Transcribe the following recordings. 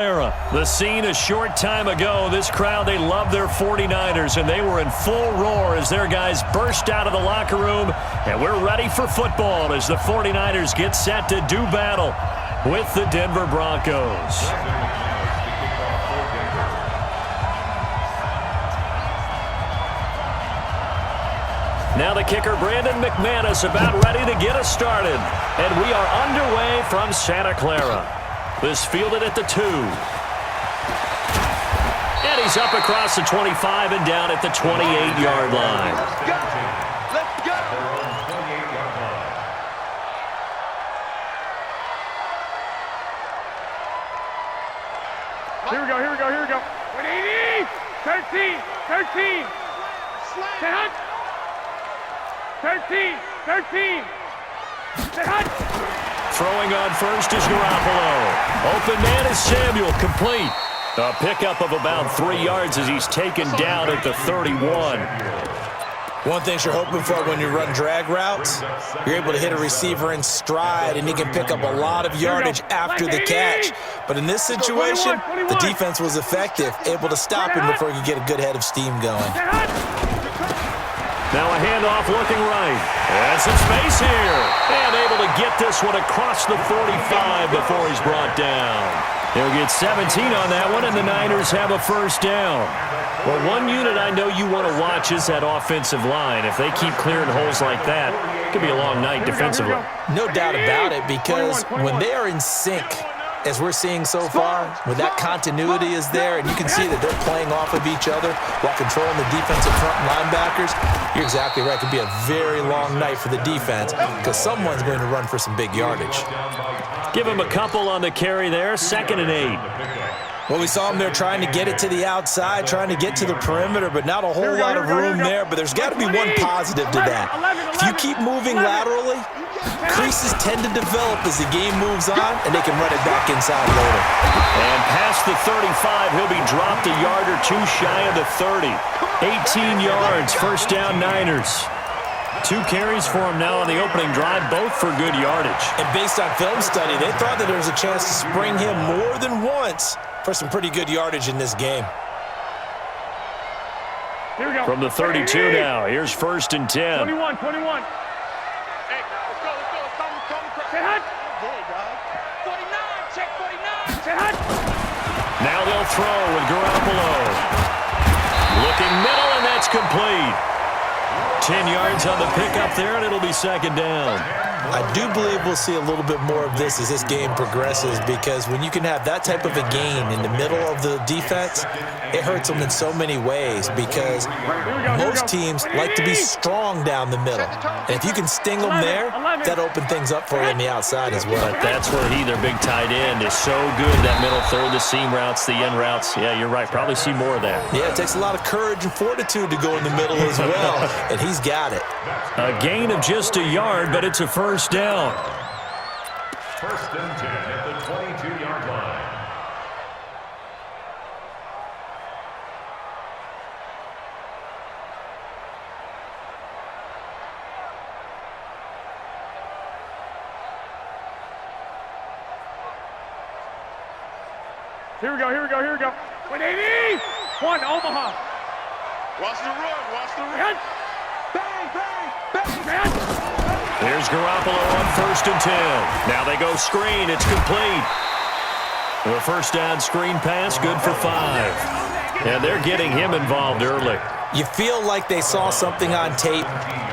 The scene a short time ago. This crowd, they love their 49ers, and they were in full roar as their guys burst out of the locker room. And we're ready for football as the 49ers get set to do battle with the Denver Broncos. Now the kicker, Brandon McManus, about ready to get us started. And we are underway from Santa Clara. This fielded at the 2. And he's up across the 25 and down at the 28-yard line. Let's go! Here we go. 180! 13! 13! Throwing on first is Garoppolo. Open man is Samuel, complete. A pickup of about 3 yards as he's taken down at the 31. One thing you're hoping for when you run drag routes, you're able to hit a receiver in stride, and he can pick up a lot of yardage after the catch. But in this situation, the defense was effective, able to stop him before he could get a good head of steam going. Now a handoff looking right. And some space here. And able to get this one across the 45 before he's brought down. He'll get 17 on that one, and the Niners have a first down. Well, one unit I know you want to watch is that offensive line. If they keep clearing holes like that, it could be a long night defensively. No doubt about it, because when they are in sync, as we're seeing so far, when that continuity is there and you can see that they're playing off of each other while controlling the defensive front linebackers, you're exactly right. It could be a very long night for the defense because someone's going to run for some big yardage. Give him a couple on the carry there, 2nd and 8. Well, we saw him there trying to get it to the outside, trying to get to the perimeter, but not a whole lot of room there. But there's got to be one positive to that. If you keep moving laterally, creases tend to develop as the game moves on, and they can run it back inside later. And past the 35, he'll be dropped a yard or two shy of the 30. 18 yards, first down Niners. 2 carries for him now on the opening drive, both for good yardage. And based on film study, they thought that there was a chance to spring him more than once for some pretty good yardage in this game. From the 32 now, here's 1st and 10. 21. Hey, let's go. Say hut. 49, check 49. Say hut. Now they'll throw with Garoppolo. Looking middle, and that's complete. 10 yards on the pickup there, and it'll be 2nd down. I do believe we'll see a little bit more of this as this game progresses, because when you can have that type of a gain in the middle of the defense, it hurts them in so many ways, because most teams like to be strong down the middle. And if you can sting them there, that opens things up for you on the outside as well. But that's where their big tight end, is so good, that middle third, the seam routes, the end routes. Yeah, you're right. Probably see more of that. Yeah, it takes a lot of courage and fortitude to go in the middle as well, and he's got it. A gain of just a yard, but it's a first down. 1st and 10 at the 22-yard line. Here we go. 180! 1, Omaha. Watch the run. Bang. Here's Garoppolo on 1st and 10. Now they go screen. It's complete. The first down screen pass, good for 5. And they're getting him involved early. You feel like they saw something on tape,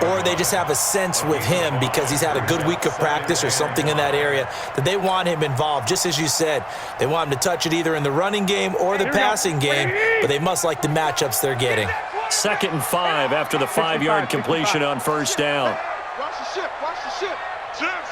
or they just have a sense with him because he's had a good week of practice or something in that area that they want him involved. Just as you said, they want him to touch it either in the running game or the passing game, but they must like the matchups they're getting. 2nd and 5 after the 5-yard completion on first down. Watch the ship.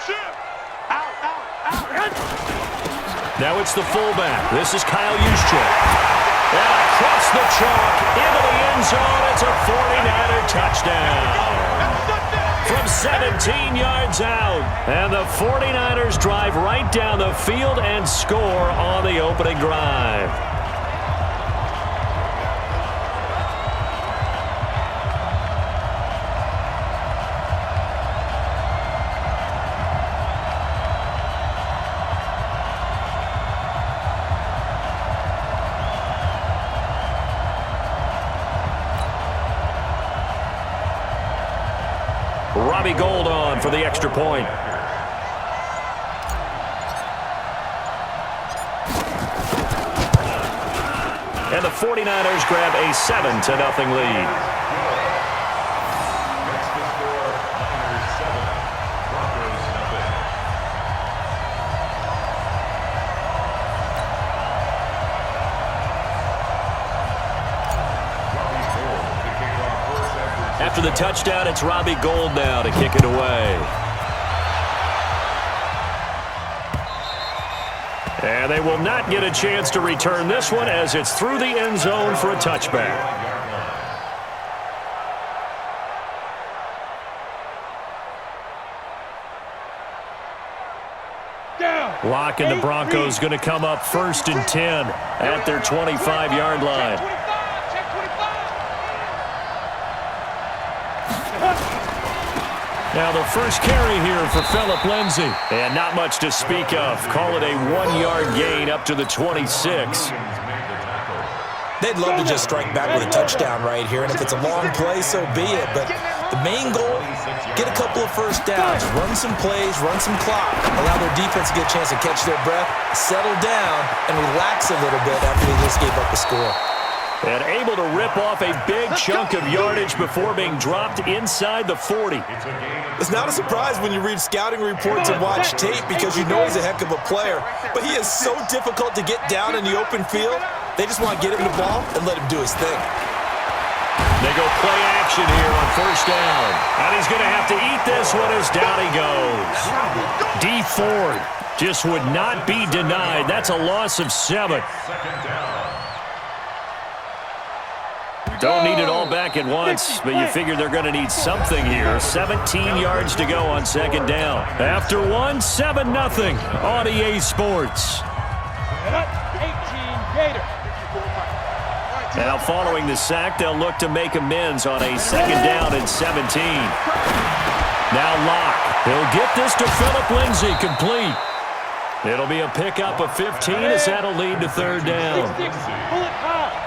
Ship. Out. Now it's the fullback. This is Kyle Juszczyk. And across the chalk, into the end zone, it's a 49er touchdown. From 17 yards out. And the 49ers drive right down the field and score on the opening drive. Robbie Gould on for the extra point. And the 49ers grab a 7-0 lead. Next to score, Niners 7, Broncos nothing. Robbie Gould to kick off first After the touchdown, it's Robbie Gould now to kick it away. And they will not get a chance to return this one as it's through the end zone for a touchback. Lock and the Broncos going to come up 1st and 10 at their 25-yard line. Now the first carry here for Phillip Lindsay. And not much to speak of. Call it a 1-yard gain up to the 26. They'd love to just strike back with a touchdown right here, and if it's a long play, so be it. But the main goal, get a couple of first downs, run some plays, run some clock, allow their defense to get a chance to catch their breath, settle down, and relax a little bit after they just gave up a score. And able to rip off a big chunk of yardage before being dropped inside the 40. It's not a surprise when you read scouting reports and watch tape because you know he's a heck of a player. But he is so difficult to get down in the open field. They just want to get him the ball and let him do his thing. They go play action here on 1st down. And he's going to have to eat this one as down he goes. D Ford just would not be denied. That's a loss of 7. Don't need it all back at once, but you figure they're going to need something here. 17 yards to go on 2nd down. After 1, 7-0 on EA Sports. 18 Gator. Now following the sack, they'll look to make amends on a 2nd down and 17. Now Locke. He'll get this to Phillip Lindsay complete. It'll be a pickup of 15 as that'll lead to 3rd down. Pull it high.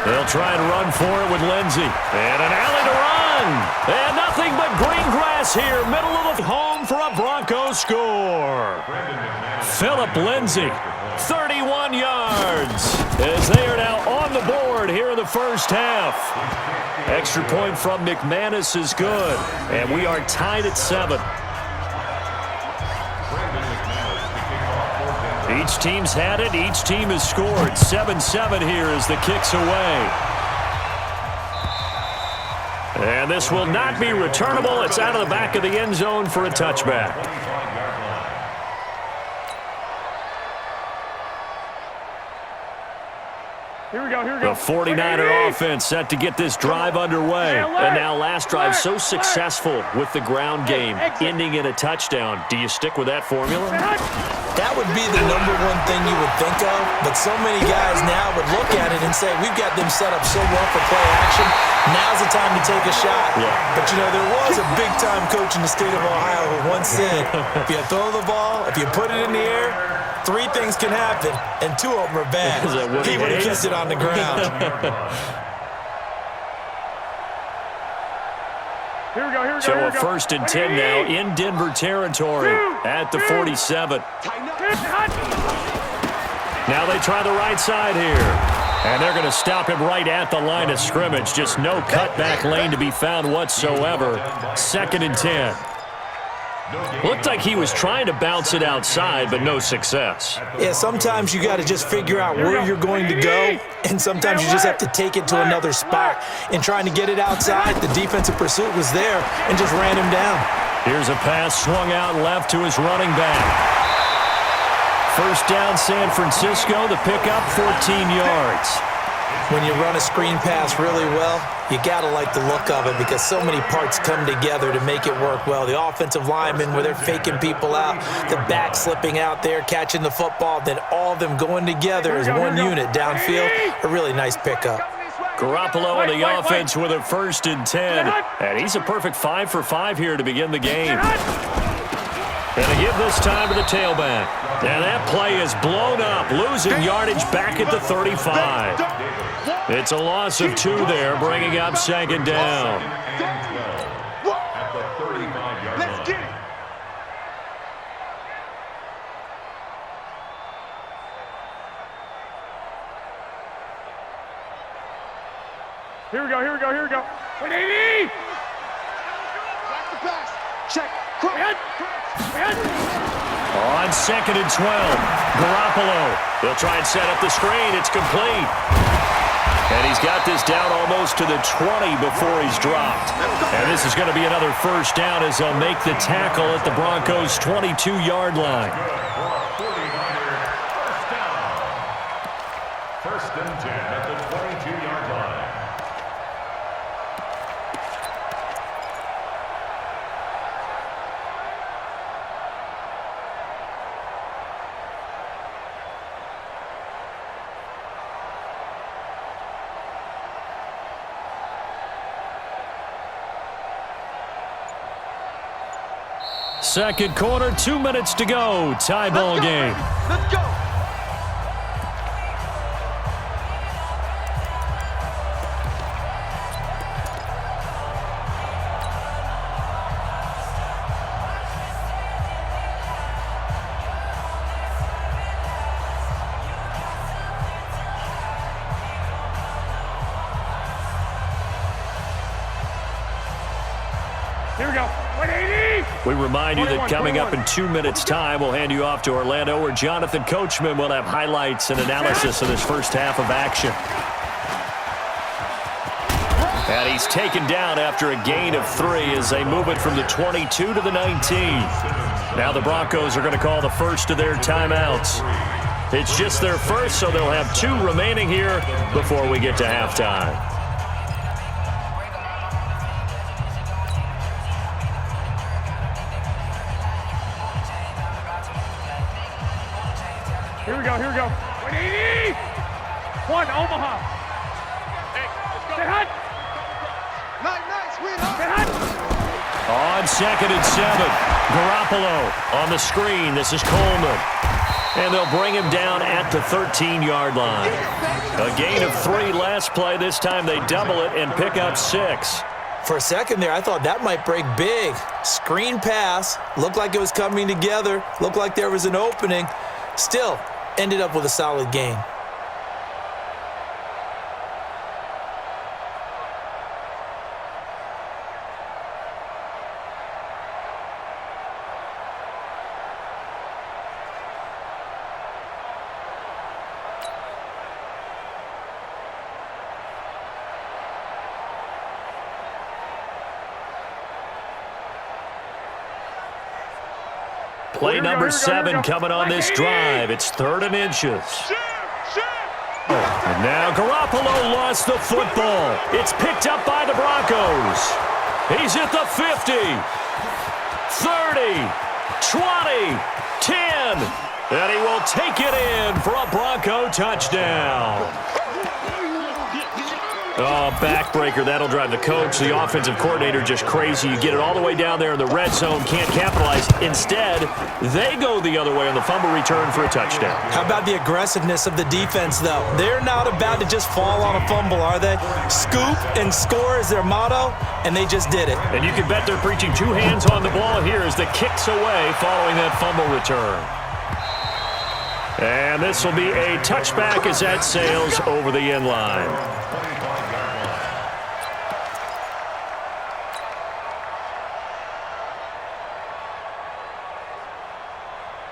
They'll try and run for it with Lindsay. And an alley to run. And nothing but green grass here. Middle of the home for a Broncos score. Phillip Lindsay, 31 yards. As they are now on the board here in the 1st half. Extra point from McManus is good. And we are tied at 7. Each team's had it. Each team has scored. 7-7 here as the kick's away. And this will not be returnable. It's out of the back of the end zone for a touchback. Here we go, here we go. The 49er offense set to get this drive underway. And now last drive so successful with the ground game, ending in a touchdown. Do you stick with that formula? That would be the number one thing you would think of, but so many guys now would look at it and say, we've got them set up so well for play action, now's the time to take a shot. Yeah. But, you know, there was a big-time coach in the state of Ohio who once said, if you throw the ball, if you put it in the air, 3 things can happen, and 2 of them are bad. He would have kissed it on the ground. Here we go, here we go, So here a we go. 1st and 10 now in Denver territory at the 47. Now they try the right side here. And they're going to stop him right at the line of scrimmage. Just no cutback lane to be found whatsoever. 2nd and 10. Looked like he was trying to bounce it outside, but no success. Yeah, sometimes you got to just figure out where you're going to go, and sometimes you just have to take it to another spot. In trying to get it outside, the defensive pursuit was there and just ran him down. Here's a pass swung out left to his running back. 1st down, San Francisco. The pickup, 14 yards. When you run a screen pass really well, you got to like the look of it because so many parts come together to make it work well. The offensive linemen, where they're faking people out, the back slipping out there, catching the football, then all of them going together as one unit downfield. A really nice pickup. Garoppolo on the offense with a 1st and 10. And he's a perfect 5 for 5 here to begin the game. And they give this time to the tailback. And that play is blown up, losing yardage back at the 35. It's a loss of 2 there, bringing up second down. At the 35-yard line. Let's get it. Here we go, here we go, here we go. 180! Back the pass. Check. Cross. On second and 12, Garoppolo. He'll try and set up the screen. It's complete. And he's got this down almost to the 20 before he's dropped. And this is going to be another first down as they'll make the tackle at the Broncos' 22-yard line. First and 10 at the 22-yard line. Second quarter, 2 minutes to go. Tie ball game. Let's go. Here we go. 180! We remind you that coming up in 2 minutes' time, we'll hand you off to Orlando, where Jonathan Coachman will have highlights and analysis of this first half of action. And he's taken down after a gain of 3 as they move it from the 22 to the 19. Now the Broncos are going to call the first of their timeouts. It's just their first, so they'll have 2 remaining here before we get to halftime. Here we go, here we go. 180! 1, Omaha. Hey, let's go. Get hot! Nice. Win hot. Get hot! On second and 7, Garoppolo on the screen. This is Coleman. And they'll bring him down at the 13-yard line. A gain of 3 last play. This time they double it and pick up 6. For a second there, I thought that might break big. Screen pass, looked like it was coming together, looked like there was an opening. Still, ended up with a solid gain. Play number 7 coming on this drive. It's 3rd and inches. And now Garoppolo lost the football. It's picked up by the Broncos. He's at the 50, 30, 20, 10. And he will take it in for a Bronco touchdown. Oh, backbreaker. That'll drive the coach, the offensive coordinator, just crazy. You get it all the way down there in the red zone, can't capitalize. Instead, they go the other way on the fumble return for a touchdown. How about the aggressiveness of the defense, though? They're not about to just fall on a fumble, are they? Scoop and score is their motto, and they just did it. And you can bet they're preaching 2 hands on the ball here as the kick's away following that fumble return. And this will be a touchback as that sails over the end line.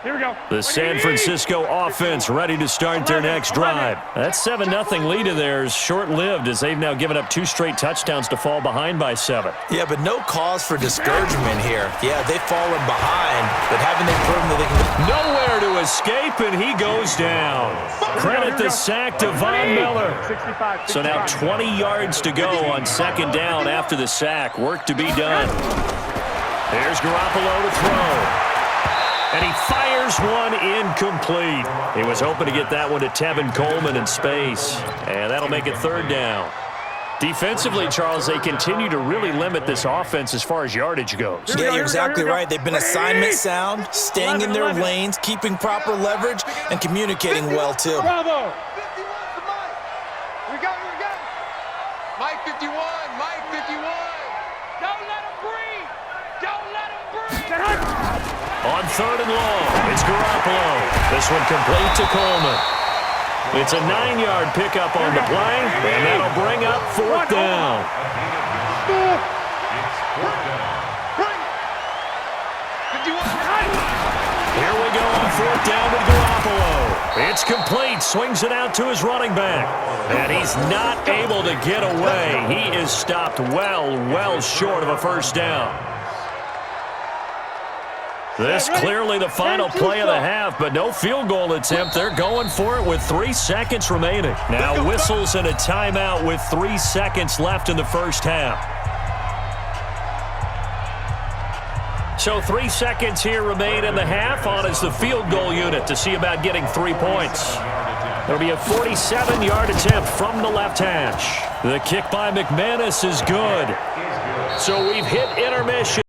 Here we go. The San Francisco offense ready to start their next drive. That 7-0 lead of theirs short-lived as they've now given up 2 straight touchdowns to fall behind by 7. Yeah, but no cause for discouragement here. Yeah, they've fallen behind, but haven't they proven that they can... Nowhere to escape, and he goes down. Credit the sack to Von Miller. 65. So now 20 yards to go on 2nd down after the sack. Work to be done. Here's Garoppolo to throw. And he fires one incomplete. He was hoping to get that one to Tevin Coleman in space. And that'll make it 3rd down. Defensively, Charles, they continue to really limit this offense as far as yardage goes. Yeah, you're exactly right. They've been assignment sound, staying in their lanes, keeping proper leverage, and communicating well, too. Bravo. 51 to Mike. We got it. Mike 51, Mike 51. Don't let him breathe. Don't let him breathe. On 3rd and long, it's Garoppolo. This one complete to Coleman. It's a 9-yard pickup on the play, and that'll bring up 4th down. Bring it. 51. Here we go on 4th down with Garoppolo. It's complete, swings it out to his running back. And he's not able to get away. He is stopped well short of a first down. This clearly the final play of the half, but no field goal attempt. They're going for it with 3 seconds remaining. Now whistles and a timeout with 3 seconds left in the first half. So 3 seconds here remain in the half. On is the field goal unit to see about getting 3 points. There'll be a 47-yard attempt from the left hash. The kick by McManus is good. So we've hit intermission.